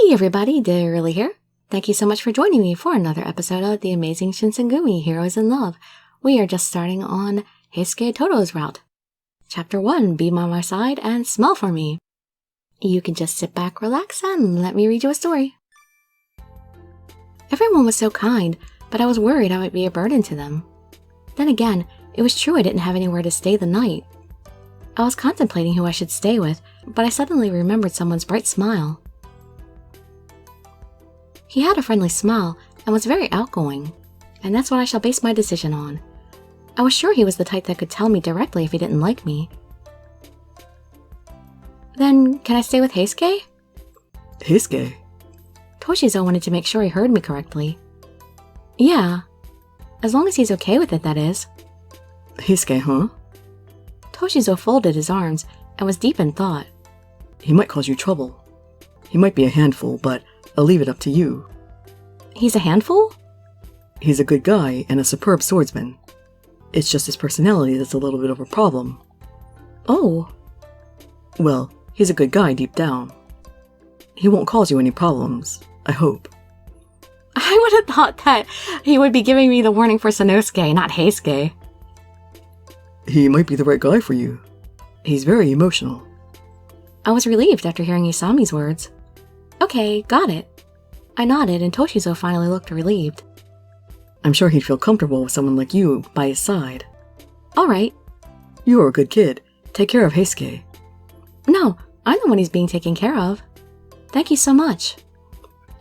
Hey everybody, Dirili here. Thank you so much for joining me for another episode of the Amazing Shinsengumi, Heroes in Love. We are just starting on Heisuke Todo's route. Chapter 1, Be by my side and smell for me. You can just sit back, relax, and let me read you a story. Everyone was so kind, but I was worried I might be a burden to them. Then again, it was true I didn't have anywhere to stay the night. I was contemplating who I should stay with, but I suddenly remembered someone's bright smile. He had a friendly smile and was very outgoing, and that's what I shall base my decision on. I was sure he was the type that could tell me directly if he didn't like me. Then, can I stay with Heisuke? Heisuke? Toshizo wanted to make sure he heard me correctly. Yeah. As long as he's okay with it, that is. Heisuke, huh? Toshizo folded his arms and was deep in thought. He might cause you trouble. He might be a handful, but I'll leave it up to you. He's a handful? He's a good guy and a superb swordsman. It's just his personality that's a little bit of a problem. Oh. Well, he's a good guy deep down. He won't cause you any problems, I hope. I would have thought that he would be giving me the warning for Sanosuke, not Heisuke. He might be the right guy for you. He's very emotional. I was relieved after hearing Isami's words. Okay, got it. I nodded and Toshizo finally looked relieved. I'm sure he'd feel comfortable with someone like you by his side. Alright. You're a good kid. Take care of Heisuke. No, I'm the one he's being taken care of. Thank you so much.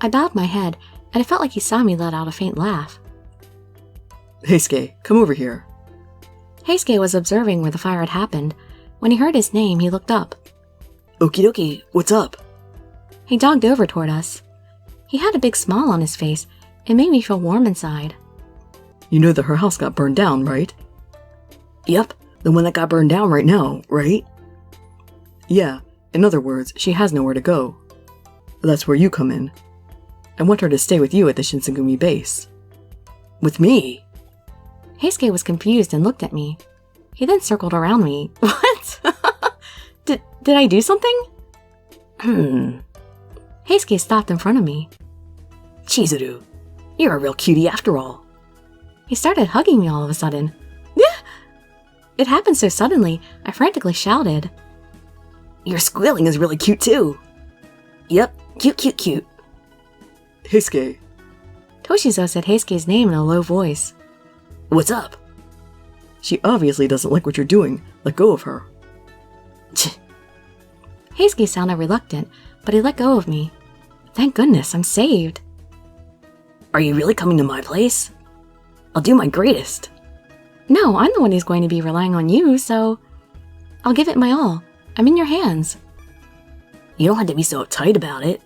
I bowed my head, and it felt like Isami let out a faint laugh. Heisuke, come over here. Heisuke was observing where the fire had happened. When he heard his name, he looked up. Okie dokie, what's up? He jogged over toward us. He had a big smile on his face. It made me feel warm inside. You know that her house got burned down, right? Yep, the one that got burned down right now, right? Yeah, in other words, she has nowhere to go. That's where you come in. I want her to stay with you at the Shinsengumi base. With me? Heisuke was confused and looked at me. He then circled around me. What? Did I do something? Heisuke stopped in front of me. Chizuru, you're a real cutie after all. He started hugging me all of a sudden. It happened so suddenly, I frantically shouted. Your squealing is really cute too. Yep, cute, cute, cute. Heisuke. Toshizo said Heisuke's name in a low voice. What's up? She obviously doesn't like what you're doing. Let go of her. Heisuke sounded reluctant, but he let go of me. Thank goodness, I'm saved. Are you really coming to my place? I'll do my greatest. No, I'm the one who's going to be relying on you, so I'll give it my all. I'm in your hands. You don't have to be so uptight about it.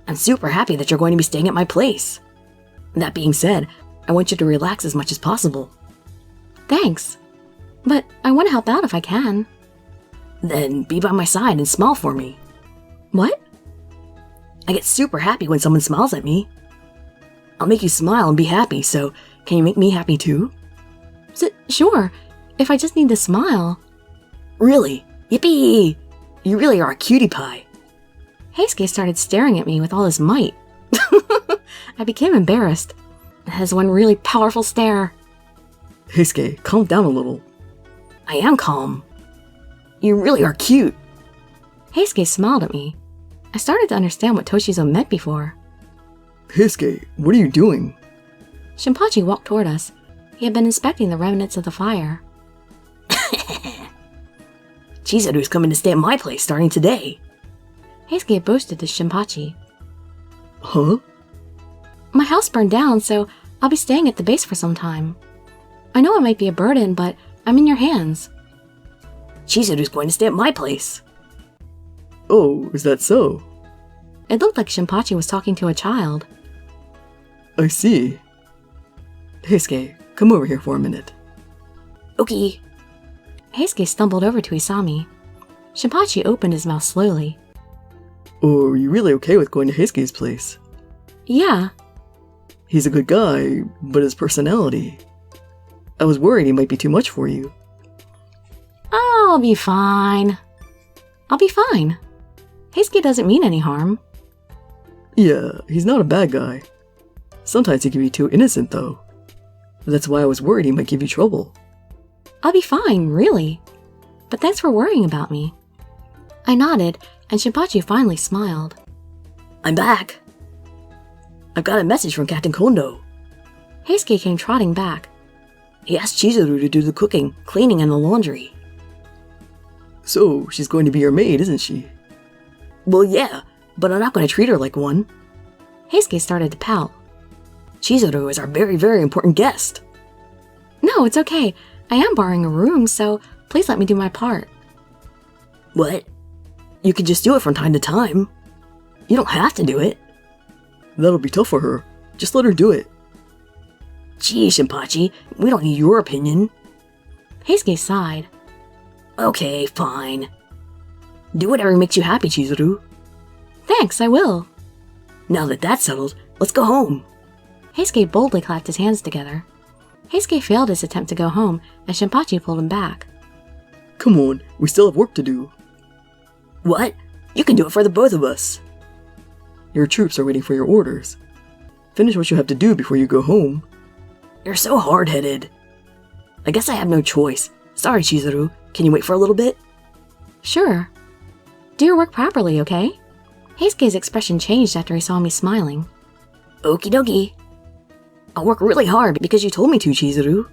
I'm super happy that you're going to be staying at my place. That being said, I want you to relax as much as possible. Thanks. But I want to help out if I can. Then be by my side and smile for me. What? I get super happy when someone smiles at me. I'll make you smile and be happy, so can you make me happy too? Sure, if I just need to smile. Really? Yippee! You really are a cutie pie. Heisuke started staring at me with all his might. I became embarrassed. It has one really powerful stare. Heisuke, calm down a little. I am calm. You really are cute. Heisuke smiled at me. I started to understand what Toshizo meant before. Heisuke, what are you doing? Shinpachi walked toward us. He had been inspecting the remnants of the fire. Chizuru's coming to stay at my place starting today. Heisuke boasted to Shinpachi. Huh? My house burned down, so I'll be staying at the base for some time. I know it might be a burden, but I'm in your hands. Chizuru's going to stay at my place. Oh, is that so? It looked like Shinpachi was talking to a child. I see. Heisuke, come over here for a minute. Okay. Heisuke stumbled over to Isami. Shinpachi opened his mouth slowly. Oh, are you really okay with going to Heisuke's place? Yeah. He's a good guy, but his personality... I was worried he might be too much for you. I'll be fine. I'll be fine. Heisuke doesn't mean any harm. Yeah, he's not a bad guy. Sometimes he can be too innocent, though. That's why I was worried he might give you trouble. I'll be fine, really. But thanks for worrying about me. I nodded, and Shinpachi finally smiled. I'm back. I've got a message from Captain Kondo. Heisuke came trotting back. He asked Chizuru to do the cooking, cleaning, and the laundry. So, she's going to be your maid, isn't she? Well, yeah, but I'm not going to treat her like one. Heisuke started to pout. Chizuru is our very, very important guest. No, it's okay. I am borrowing a room, so please let me do my part. What? You can just do it from time to time. You don't have to do it. That'll be tough for her. Just let her do it. Gee, Shinpachi, we don't need your opinion. Heisuke sighed. Okay, fine. Do whatever makes you happy, Chizuru. Thanks, I will. Now that that's settled, let's go home. Heisuke boldly clapped his hands together. Heisuke failed his attempt to go home, and Shinpachi pulled him back. Come on, we still have work to do. What? You can do it for the both of us. Your troops are waiting for your orders. Finish what you have to do before you go home. You're so hard-headed. I guess I have no choice. Sorry, Chizuru. Can you wait for a little bit? Sure. Do your work properly, okay? Heisuke's expression changed after he saw me smiling. Okie dokie. I'll work really hard because you told me to, Chizuru.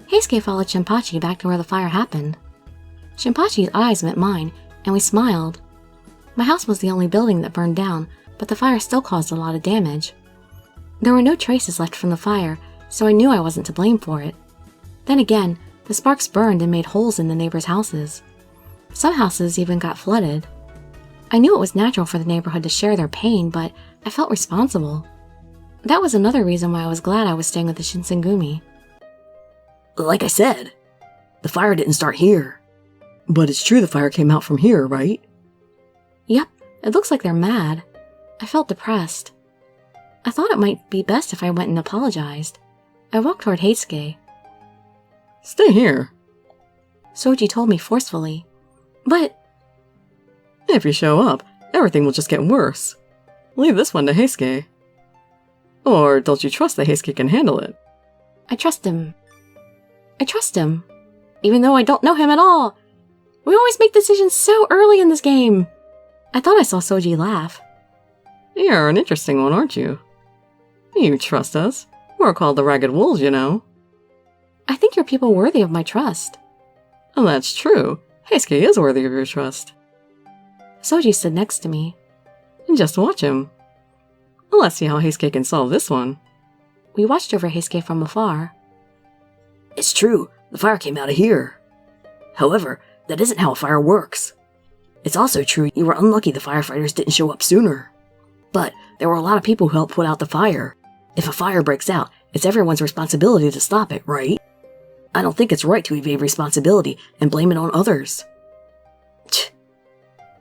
Heisuke followed Shinpachi back to where the fire happened. Shinpachi's eyes met mine, and we smiled. My house was the only building that burned down, but the fire still caused a lot of damage. There were no traces left from the fire, so I knew I wasn't to blame for it. Then again, the sparks burned and made holes in the neighbors' houses. Some houses even got flooded. I knew it was natural for the neighborhood to share their pain, but I felt responsible. That was another reason why I was glad I was staying with the Shinsengumi. Like I said, the fire didn't start here. But it's true the fire came out from here, right? Yep, it looks like they're mad. I felt depressed. I thought it might be best if I went and apologized. I walked toward Heisuke. Stay here. Soji told me forcefully. But if you show up, everything will just get worse. Leave this one to Heisuke. Or don't you trust that Heisuke can handle it? I trust him. Even though I don't know him at all. We always make decisions so early in this game. I thought I saw Soji laugh. You're an interesting one, aren't you? You trust us. We're called the Ragged Wolves, you know. I think you're people worthy of my trust. Oh, that's true. Heisuke is worthy of your trust. Soji stood next to me. Just watch him. Let's see how Heisuke can solve this one. We watched over Heisuke from afar. It's true, the fire came out of here. However, that isn't how a fire works. It's also true you were unlucky the firefighters didn't show up sooner. But there were a lot of people who helped put out the fire. If a fire breaks out, it's everyone's responsibility to stop it, right? I don't think it's right to evade responsibility and blame it on others.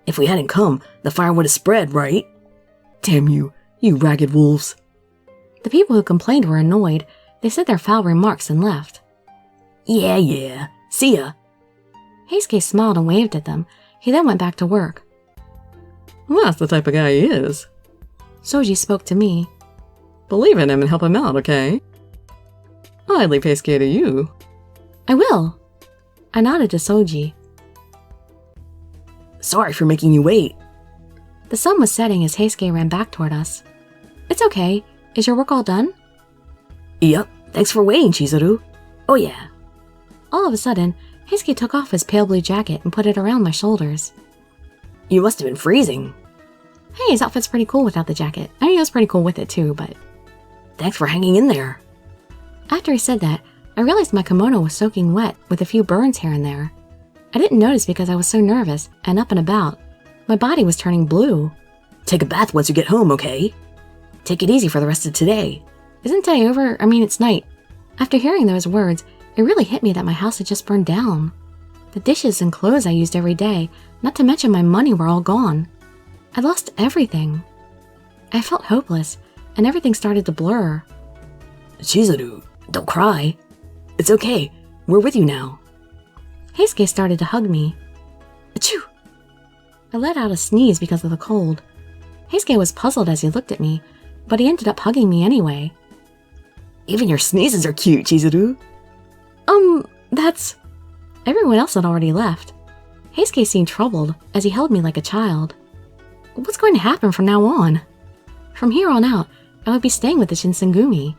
If we hadn't come, the fire would have spread, right? Damn you, you ragged wolves. The people who complained were annoyed. They said their foul remarks and left. Yeah. See ya. Heisuke smiled and waved at them. He then went back to work. Well, that's the type of guy he is. Soji spoke to me. Believe in him and help him out, okay? I'd leave Heisuke to you. I will. I nodded to Soji. Sorry for making you wait. The sun was setting as Heisuke ran back toward us. It's okay. Is your work all done? Yep. Thanks for waiting, Chizuru. Oh yeah. All of a sudden, Heisuke took off his pale blue jacket and put it around my shoulders. You must have been freezing. Hey, his outfit's pretty cool without the jacket. I mean, he was pretty cool with it too, but... Thanks for hanging in there. After he said that, I realized my kimono was soaking wet with a few burns here and there. I didn't notice because I was so nervous and up and about. My body was turning blue. Take a bath once you get home, okay? Take it easy for the rest of today. Isn't day over? I mean, it's night. After hearing those words, it really hit me that my house had just burned down. The dishes and clothes I used every day, not to mention my money, were all gone. I lost everything. I felt hopeless, and everything started to blur. Chizuru, don't cry. It's okay. We're with you now. Heisuke started to hug me. Achoo! I let out a sneeze because of the cold. Heisuke was puzzled as he looked at me, but he ended up hugging me anyway. Even your sneezes are cute, Chizuru. That's... Everyone else had already left. Heisuke seemed troubled as he held me like a child. What's going to happen from now on? From here on out, I would be staying with the Shinsengumi.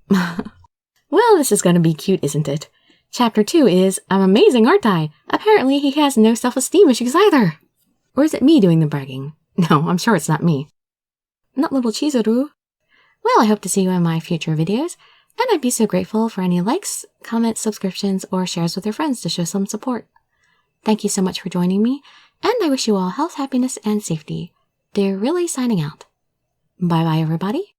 Well, this is going to be cute, isn't it? Chapter 2 is, I'm amazing, aren't I? Apparently he has no self-esteem issues either. Or is it me doing the bragging? No, I'm sure it's not me. Not little Chizuru. Well, I hope to see you in my future videos, and I'd be so grateful for any likes, comments, subscriptions, or shares with your friends to show some support. Thank you so much for joining me, and I wish you all health, happiness, and safety. Dirili signing out. Bye-bye, everybody.